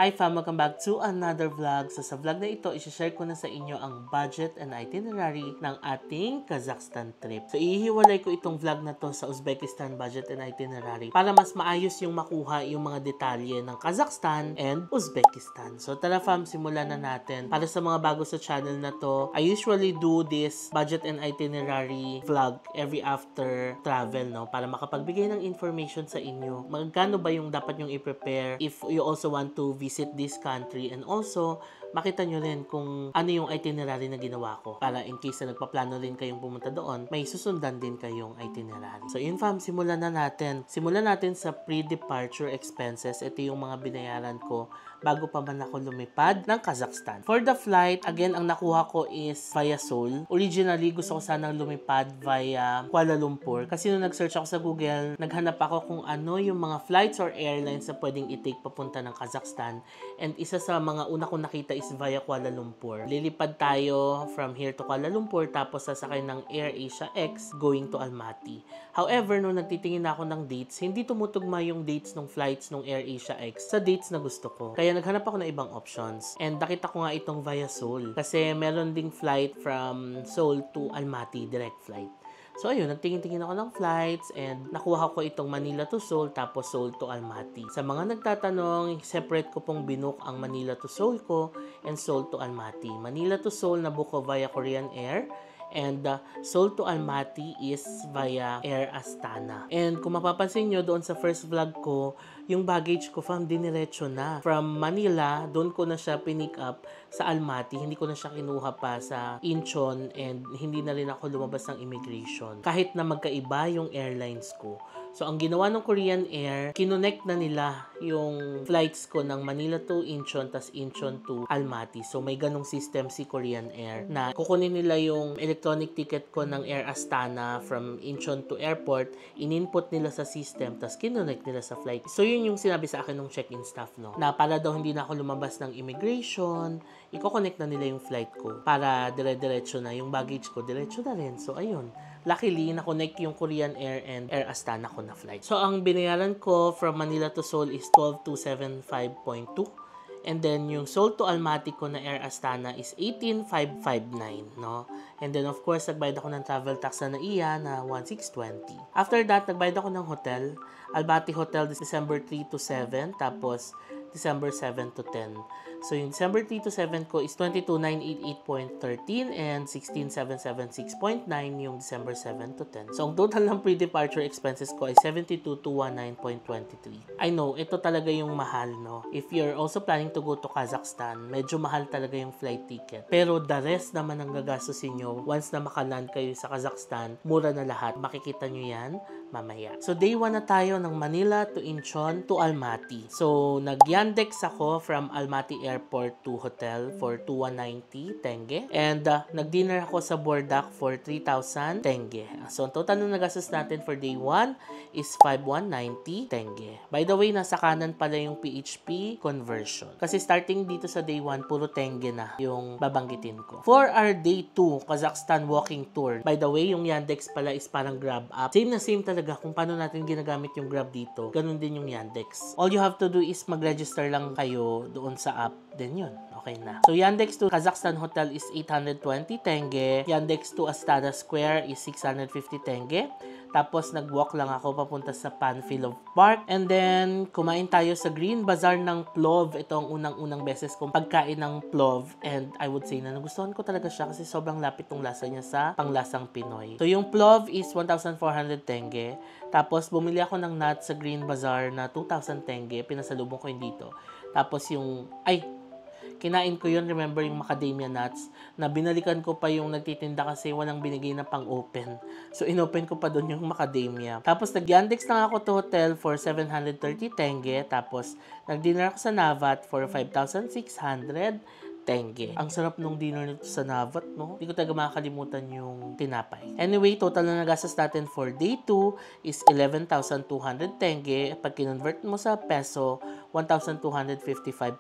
Hi fam! Welcome back to another vlog. So sa vlog na ito, isi-share ko na sa inyo ang budget and itinerary ng ating Kazakhstan trip. So ihiwalay ko itong vlog na to sa Uzbekistan budget and itinerary para mas maayos yung makuha yung mga detalye ng Kazakhstan and Uzbekistan. So tara fam, simulan na natin. Para sa mga bago sa channel na to, I usually do this budget and itinerary vlog every after travel, no? Para makapagbigay ng information sa inyo. Magkano ba yung dapat yung i-prepare if you also want to visit this country, and also makita nyo rin kung ano yung itinerary na ginawa ko para in case na nagpaplano rin kayong pumunta doon, may susundan din kayong itinerary. So yun fam, simulan na natin. Simulan natin sa pre-departure expenses. Ito yung mga binayaran ko bago pa man ako lumipad ng Kazakhstan. For the flight, again, ang nakuha ko is via Seoul. Originally, gusto ko sanang lumipad via Kuala Lumpur. Kasi nung nag-search ako sa Google, naghanap ako kung ano yung mga flights or airlines na pwedeng i-take papunta ng Kazakhstan. And isa sa mga una kong nakita is via Kuala Lumpur. Lilipad tayo from here to Kuala Lumpur, tapos sasakay ng Air Asia X going to Almaty. However, nung nagtitingin ako ng dates, hindi tumutugma yung dates ng flights ng Air Asia X sa dates na gusto ko. Kaya naghanap ako ng ibang options. And nakita ko nga itong via Seoul. Kasi meron ding flight from Seoul to Almaty, direct flight. So ayun, nagtingin-tingin ako ng flights and nakuha ko itong Manila to Seoul tapos Seoul to Almaty. Sa mga nagtatanong, separate ko pong binook ang Manila to Seoul ko and Seoul to Almaty. Manila to Seoul nabook ko via Korean Air. And Seoul to Almaty is via Air Astana. And kung mapapansin nyo, doon sa first vlog ko, yung baggage ko, fam, diniretso na. From Manila, doon ko na siya pinick up sa Almaty. Hindi ko na siya kinuha pa sa Incheon and hindi na rin ako lumabas ng immigration. Kahit na magkaiba yung airlines ko. So, ang ginawa ng Korean Air, kinonect na nila yung flights ko ng Manila to Incheon, tas Incheon to Almaty. So, may ganong system si Korean Air na kukunin nila yung electronic ticket ko ng Air Astana from Incheon to airport, in-input nila sa system, tas kinonect nila sa flight. So, yun yung sinabi sa akin ng check-in staff, no? Na para daw hindi na ako lumabas ng immigration, i-connect na nila yung flight ko para dire-diretso na yung baggage ko, diretso na rin. So, ayun. Luckily, na-connect yung Korean Air and Air Astana ko na flight. So, ang binayaran ko from Manila to Seoul is 12,275.2. And then, yung Seoul to Almaty ko na Air Astana is 18,559, no? And then, of course, nagbayad ako ng travel tax na NAIA na 1,620. After that, nagbayad ako ng hotel. Almaty Hotel, December 3 to 7. Tapos, December 7 to 10. So, yung December 3 to 7 ko is 22,988.13 and 16,776.9 yung December 7 to 10. So, ang total ng pre-departure expenses ko ay 72,219.23. I know, ito talaga yung mahal, no? If you're also planning to go to Kazakhstan, medyo mahal talaga yung flight ticket. Pero the rest naman ang gagastusin nyo once na makaland kayo sa Kazakhstan, mura na lahat. Makikita nyo yan mamaya. So, day 1 na tayo ng Manila to Incheon to Almaty. So, nag-Yandex ako from Almaty Airport to hotel for 2,190 tenge. And nag-dinner ako sa Bordak for 3,000 tenge. So, ang total na nagastos natin for day 1 is 5,190 tenge. By the way, nasa kanan pala yung PHP conversion. Kasi starting dito sa day 1, puro tenge na yung babanggitin ko. For our day 2, Kazakhstan walking tour. By the way, yung Yandex pala is parang Grab app. Same na same talaga kung paano natin ginagamit yung Grab dito. Ganun din yung Yandex. All you have to do is mag-register lang kayo doon sa app. Then yun, okay na. So, Yandex to Kazakhstan Hotel is 820 tenge. Yandex to Astana Square is 650 tenge. Tapos, nag-walk lang ako papunta sa Panfilov Park. And then, kumain tayo sa Green Bazaar ng plov. Ito ang unang-unang beses kong pagkain ng plov. And I would say na nagustuhan ko talaga siya kasi sobrang lapit ng lasa niya sa panglasang Pinoy. So, yung plov is 1,400 tenge. Tapos, bumili ako ng nuts sa Green Bazaar na 2,000 tenge. Pinasalubong ko yun dito. Tapos, kinain ko yun, remember yung macadamia nuts, na binalikan ko pa yung nagtitinda kasi walang binigay na pang-open. So, inopen ko pa doon yung macadamia. Tapos, nag-Yandex lang ako to hotel for 730 tenge. Tapos, nag-dinner ako sa Navat for 5,600 tenge. Ang sarap nung dinner nito sa Navat, no? Hindi ko talaga makakalimutan yung tinapay. Anyway, total na nagastos natin for day 2 is 11,200 tenge. Pag kinonvert mo sa peso, 1,255.61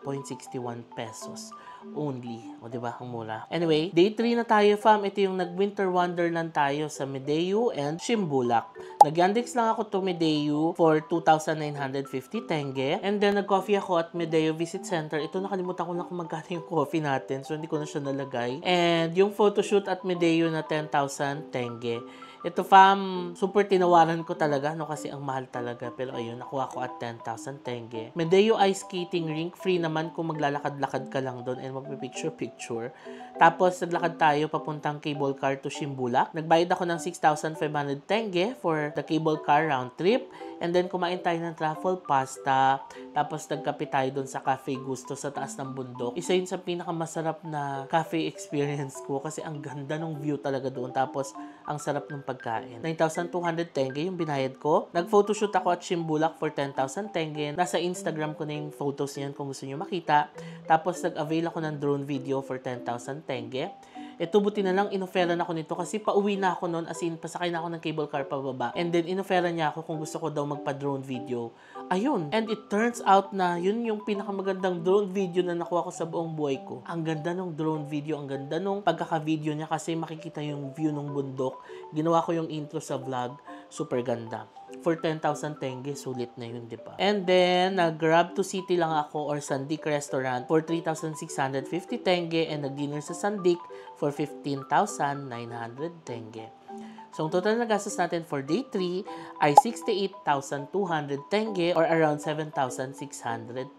pesos. only. O, diba? Ang mura. Anyway, day 3 na tayo, fam. Ito yung nag-winter wonderland tayo sa Medeo and Shimbulak. Nag-Yandex lang ako to Medeo for 2,950 tenge. And then, nag-coffee ako at Medeo Visit Center. Ito, nakalimutan ko na kung magkano yung coffee natin. So, hindi ko na siya nalagay. And yung photoshoot at Medeo na 10,000 tenge. Ito, fam, super tinawaran ko talaga, no, kasi ang mahal talaga. Pero ayun, nakuha ko at 10,000 tenge. Medeo ice skating rink, free naman kung maglalakad-lakad ka lang doon and magpipicture-picture. Tapos, naglakad tayo papuntang cable car to Shimbulak. Nagbayad ako ng 6,500 tenge for the cable car round trip. And then, kumain tayo ng truffle pasta. Tapos, nagkape tayo doon sa Cafe Gusto sa taas ng bundok. Isa yun sa pinakamasarap na cafe experience ko kasi ang ganda ng view talaga doon. Tapos, ang sarap ng pagkain. 9,200 tenge yung binayad ko. Nag-photoshoot ako at Shimbulak for 10,000 tenge. Nasa Instagram ko na yung photos niyan kung gusto niyo makita. Tapos, nag-avail ako ng drone video for 10,000 tenge. Ito, buti na lang, inoferan ako nito kasi pauwi na ako noon, as in, pasakay na ako ng cable car pababa. And then, inoferan niya ako kung gusto ko daw magpa-drone video. Ayun. And it turns out na yun yung pinakamagandang drone video na nakuha ko sa buong buhay ko. Ang ganda ng drone video, ang ganda nung pagkaka-video niya kasi makikita yung view ng bundok. Ginawa ko yung intro sa vlog. Super ganda. For 10,000 tenge, sulit na yun, di ba? And then, nag-grab to city lang ako or Sandik restaurant for 3,650 tenge and nag-dinner sa Sandik for 15,900 tenge. So, ang total na gastos natin for day 3 ay 68,200 tenge or around 7,600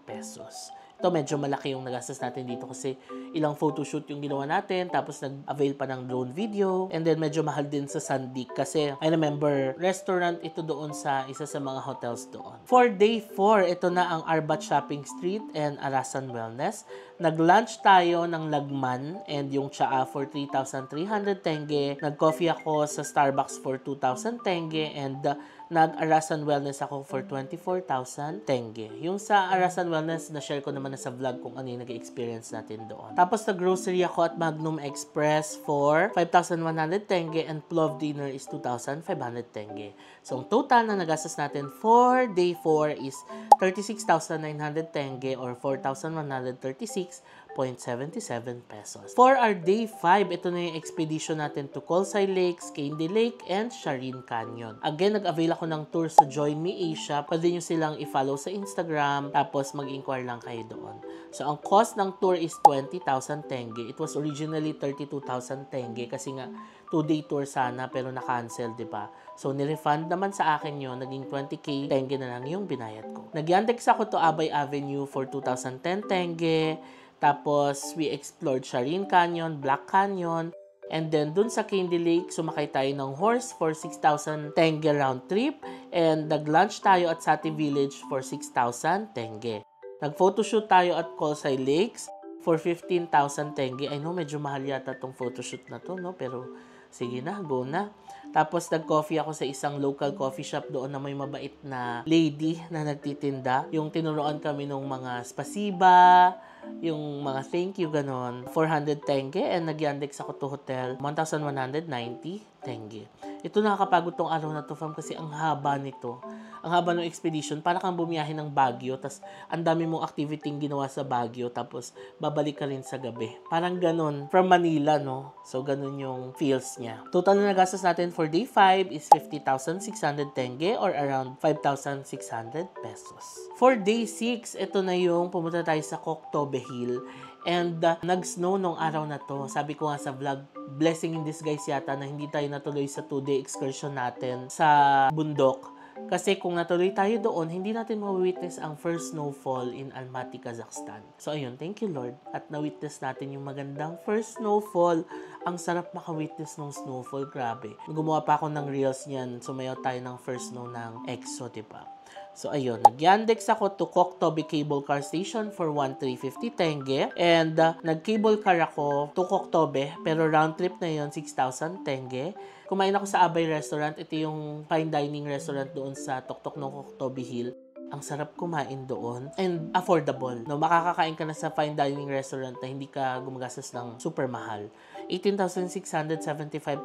pesos. Ito, medyo malaki yung nagastos natin dito kasi ilang photoshoot yung ginawa natin, tapos nag-avail pa ng drone video, and then medyo mahal din sa Sandik kasi I remember, restaurant ito doon sa isa sa mga hotels doon. For day 4, ito na ang Arbat Shopping Street and Arasan Wellness. Nag-lunch tayo ng lagman and yung tsaa for 3,300 tenge. Nag-coffee ako sa Starbucks for 2,000 tenge and nag-Arasan Wellness ako for 24,000 tenge. Yung sa Arasan Wellness, na-share ko naman na sa vlog kung ano yung nag-experience natin doon. Tapos nag-grocery ako at Magnum Express for 5,100 tenge and Plov dinner is 2,500 tenge. So, ang total na nagastos natin for day 4 is 36,900 tenge or 4,136.77 pesos. For our day 5, ito na yung expedition natin to Colsay Lakes, Candy Lake, and Sharin Canyon. Again, nag-avail ako ng tour sa Join Me Asia. Pwede nyo silang i-follow sa Instagram, tapos mag-inquire lang kayo doon. So, ang cost ng tour is 20,000 tenge. It was originally 32,000 tenge kasi nga 2-day tour sana pero na-cancel, di ba? So, nirefund naman sa akin yun. Naging 20k tenge na lang yung binayad ko. Nag-Yandex ako to Abay Avenue for 2,010 tenge. Tapos, we explored Sharin Canyon, Black Canyon. And then, dun sa Candy Lake, sumakay tayo ng horse for 6,000 tenge round trip. And nag-lunch tayo at Sati Village for 6,000 tenge. Nag-photoshoot tayo at Colsay Lakes for 15,000 tenge. I know, medyo mahal yata tong photoshoot na to, no? Pero, sige na, go na. Tapos, nag-coffee ako sa isang local coffee shop doon na may mabait na lady na nagtitinda. Yung tinuruan kami ng mga spasiba, yung mga thank you, ganon. 400 tenge and nag-Yandex ako to hotel. 1,190 tenge. Ito nakakapagod tong araw na to, fam, kasi ang haba nito. Ang haba ng expedition, para kang bumiyahe ng Baguio, tas ang dami mong activity ginawa sa Baguio, tapos babalik ka rin sa gabi. Parang ganun. From Manila, no? So, ganun yung feels niya. Total na nagastos natin for day 5 is 50,600 tenge or around 5,600 pesos. For day 6, ito na yung pumunta tayo sa Koktobe Hill. And nag-snow nung araw na to. Sabi ko nga sa vlog, blessing in disguise yata na hindi tayo natuloy sa 2-day excursion natin sa bundok. Kasi kung natuloy tayo doon, hindi natin ma-witness ang first snowfall in Almaty, Kazakhstan. So ayun, thank you Lord. At na-witness natin yung magandang first snowfall. Ang sarap maka-witness ng snowfall, grabe. Gumawa pa ako ng reels niyan, sumayaw tayo ng first snow ng EXO, diba? So, ayun. Nag-Yandex ako to Koktobe Cable Car Station for 1,350 tenge. And nag-cable car ako to Koktobe. Pero round trip na yun, 6,000 tenge. Kumain ako sa Abay Restaurant. Ito yung fine dining restaurant doon sa Toktok ng Koktobe Hill. ang sarap kumain doon and affordable. No, makakakain ka na sa fine dining restaurant na hindi ka gumagastos ng super mahal. 18,675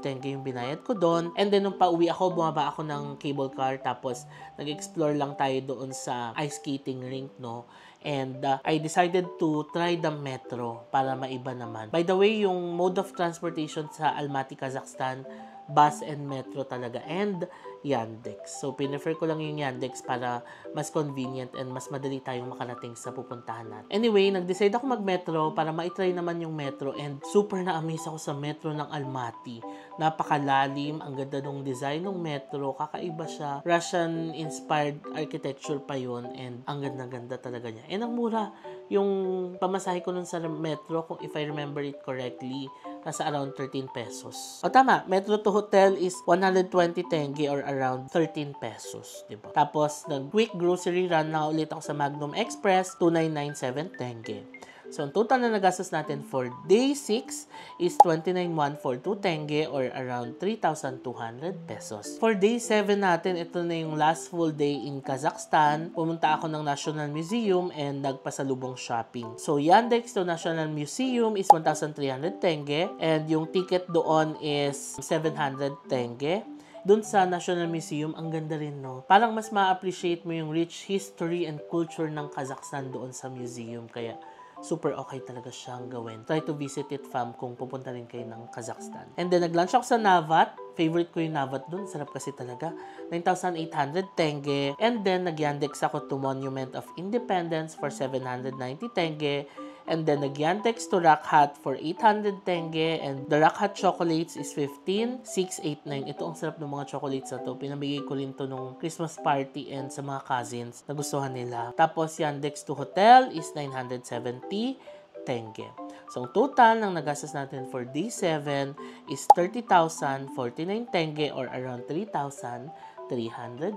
tenge yung binayad ko doon. And then, nung pauwi ako, bumaba ako ng cable car. Tapos, nag-explore lang tayo doon sa ice skating rink, no? And I decided to try the metro para maiba naman. By the way, yung mode of transportation sa Almaty, Kazakhstan, bus and metro talaga. And Yandex. So, prefer ko lang yung Yandex para mas convenient and mas madali tayong makarating sa pupuntahan natin. Anyway, nag-decide ako mag-metro para ma-try naman yung metro and super na-amaze ako sa metro ng Almaty. Napakalalim, ang ganda ng design ng metro, kakaiba siya. Russian-inspired architecture pa yun and ang ganda-ganda talaga niya. And ang mura, yung pamasahe ko nun sa metro, kung if I remember it correctly, nasa around 13 pesos. O tama, metro to hotel is 120 tenge or around 13 pesos, diba? Tapos, nag-quick grocery run na ulit ako sa Magnum Express, 2997 tenge. So, ang total na nagastos natin for day 6 is 29,142 tenge or around 3,200 pesos. For day 7 natin, ito na yung last full day in Kazakhstan. Pumunta ako ng National Museum and nagpasalubong shopping. So, Yandex to National Museum is 1,300 tenge and yung ticket doon is 700 tenge. Doon sa National Museum, ang ganda rin, no? Parang mas ma-appreciate mo yung rich history and culture ng Kazakhstan doon sa museum. Kaya, super okay talaga siyang gawin. Try to visit it, fam, kung pupunta rin kayo ng Kazakhstan. And then, nag-lunch ako sa Navat. Favorite ko yung Navat dun. Sarap kasi talaga. 9,800 tenge. And then, nag-Yandex ako to Monument of Independence for 790 tenge. And then, nag-Yandex to Rakhat for 800 tenge. And the Rakhat chocolates is 15,689. Ito ang sarap ng mga chocolates na to. Pinamigay ko rin to nung Christmas party and sa mga cousins. Nagustuhan nila. Tapos, Yandex to hotel is 970 tenge. So, ang total ng nagastos natin for day 7 is 30,049 tenge or around 3,300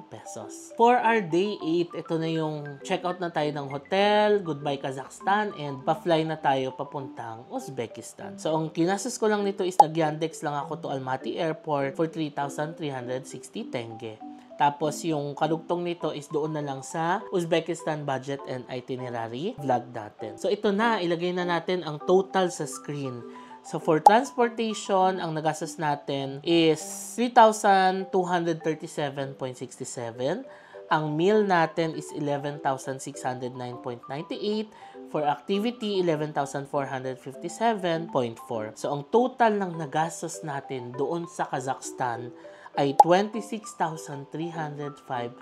pesos. For our day 8, ito na yung check-out na tayo ng hotel, goodbye Kazakhstan, and pa-fly na tayo papuntang Uzbekistan. So, ang kinastos ko lang nito is nag-Yandex lang ako to Almaty Airport for 3,360 tenge. Tapos, yung karugtong nito is doon na lang sa Uzbekistan budget and itinerary vlog natin. So, ito na. Ilagay na natin ang total sa screen. So, for transportation, ang nagastos natin is 3,237.67. Ang meal natin is 11,609.98. For activity, 11,457.4. So, ang total ng nagastos natin doon sa Kazakhstan ay 26,305.04.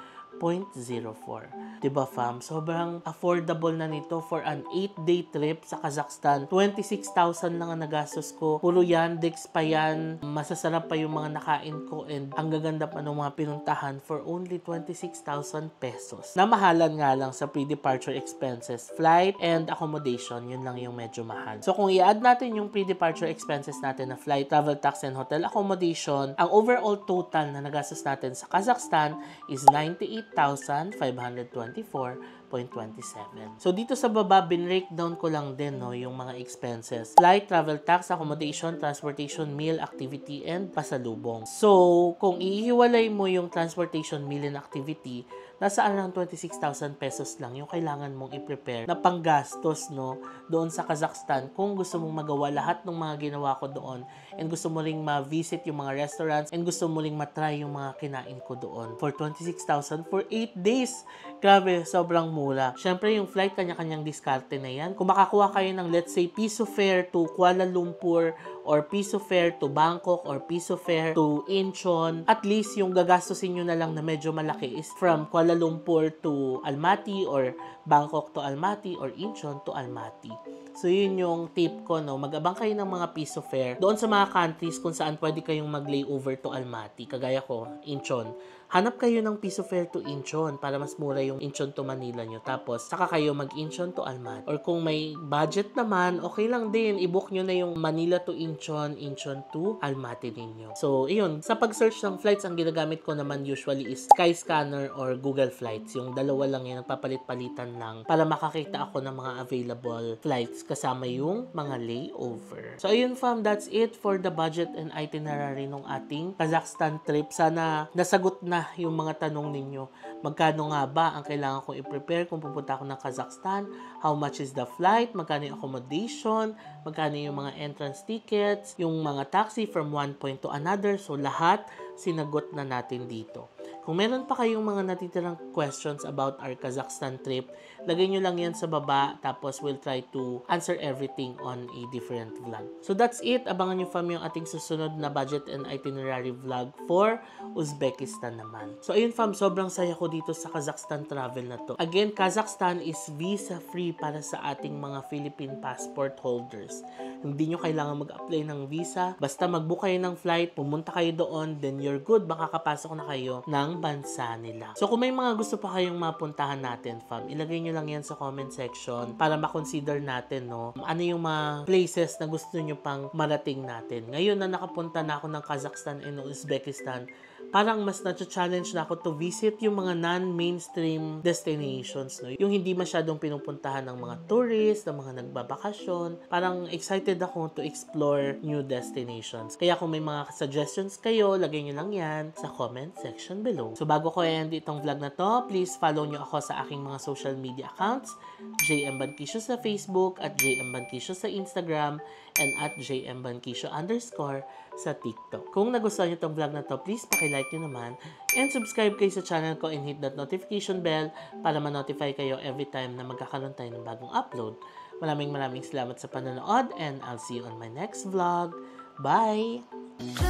Diba, fam? Sobrang affordable na nito for an 8-day trip sa Kazakhstan. 26,000 lang ang nagastos ko. Puro Yandex pa yan. Masasarap pa yung mga nakain ko and ang gaganda pa ng mga pinuntahan for only 26,000 pesos. Namahalan nga lang sa pre-departure expenses, flight and accommodation. Yun lang yung medyo mahal. So, kung i-add natin yung pre-departure expenses natin na flight, travel tax, and hotel accommodation, ang overall total na nagastos natin sa Kazakhstan is 98,524.27. So, dito sa baba, breakdown ko lang din, no, yung mga expenses. Flight, travel tax, accommodation, transportation, meal, activity, and pasalubong. So, kung ihiwalay mo yung transportation, meal, and activity, nasa around 26,000 pesos lang yung kailangan mong i-prepare na panggastos, no, doon sa Kazakhstan kung gusto mong magawa lahat ng mga ginawa ko doon and gusto mo ring ma-visit yung mga restaurants and gusto mo ring matry yung mga kinain ko doon. For 26,000 for 8 days. Grabe, sobrang mura. Syempre, yung flight, kanya-kanyang diskarte na yan. Kung makakuha kayo ng, let's say, piso fare to Kuala Lumpur or piso fare to Bangkok or piso fare to Incheon, at least yung gagastusin nyo na lang na medyo malaki is from Kuala Lumpur to Almaty or Bangkok to Almaty or Incheon to Almaty. So, yun yung tip ko, no? Mag-abang kayo ng mga piso fare doon sa mga countries kung saan pwede kayong mag-layover to Almaty. Kagaya ko, Incheon. Hanap kayo ng piso fare to Incheon para mas mura yung Incheon to Manila nyo. Tapos, saka kayo mag-Incheon to Almaty. Or kung may budget naman, okay lang din. I-book nyo na yung Manila to Incheon Incheon to Almaty ninyo. So, ayun. Sa pag-search ng flights, ang ginagamit ko naman usually is Skyscanner or Google Flights. Yung dalawa lang yun, nagpapalit-palitan lang para makakita ako ng mga available flights kasama yung mga layover. So, ayun fam, that's it for the budget and itinerary ng ating Kazakhstan trip. Sana nasagot na yung mga tanong ninyo. Magkano nga ba ang kailangan kong i-prepare kung pupunta ako ng Kazakhstan? How much is the flight? Magkano yung accommodation? Magkano yung mga entrance tickets? Yung mga taxi from one point to another? So, lahat sinagot na natin dito. Kung meron pa kayong mga natitirang questions about our Kazakhstan trip, lagay nyo lang yan sa baba, tapos we'll try to answer everything on a different vlog. So that's it. Abangan nyo fam yung ating susunod na budget and itinerary vlog for Uzbekistan naman. So ayun fam, sobrang saya ko dito sa Kazakhstan travel na to. Again, Kazakhstan is visa-free para sa ating mga Philippine passport holders. Hindi nyo kailangan mag-apply ng visa. Basta mag-book kayo ng flight, pumunta kayo doon, then you're good. Makakapasok na kayo ng bansa nila. So kung may mga gusto pa kayong mapuntahan natin, fam, ilagay nyo lang yan sa comment section para makonsider natin, no? Ano yung mga places na gusto nyo pang marating natin. Ngayon na nakapunta na ako ng Kazakhstan and Uzbekistan, parang mas na-challenge na ako to visit yung mga non-mainstream destinations, no? Yung hindi masyadong pinupuntahan ng mga tourists, ng mga nagbabakasyon. Parang excited ako to explore new destinations. Kaya kung may mga suggestions kayo, lagay nyo lang yan sa comment section below. So bago ko i-end itong vlog na to, please follow nyo ako sa aking mga social media accounts, JM Banquisio sa Facebook, at JM Banquisio sa Instagram, and at JMBanquisio_ sa TikTok. Kung nagustuhan nyo itong vlog na to, please pakilike nyo naman and subscribe kayo sa channel ko and hit that notification bell para ma-notify kayo every time na magkakaroon tayo ng bagong upload. Maraming salamat sa panonood and I'll see you on my next vlog. Bye!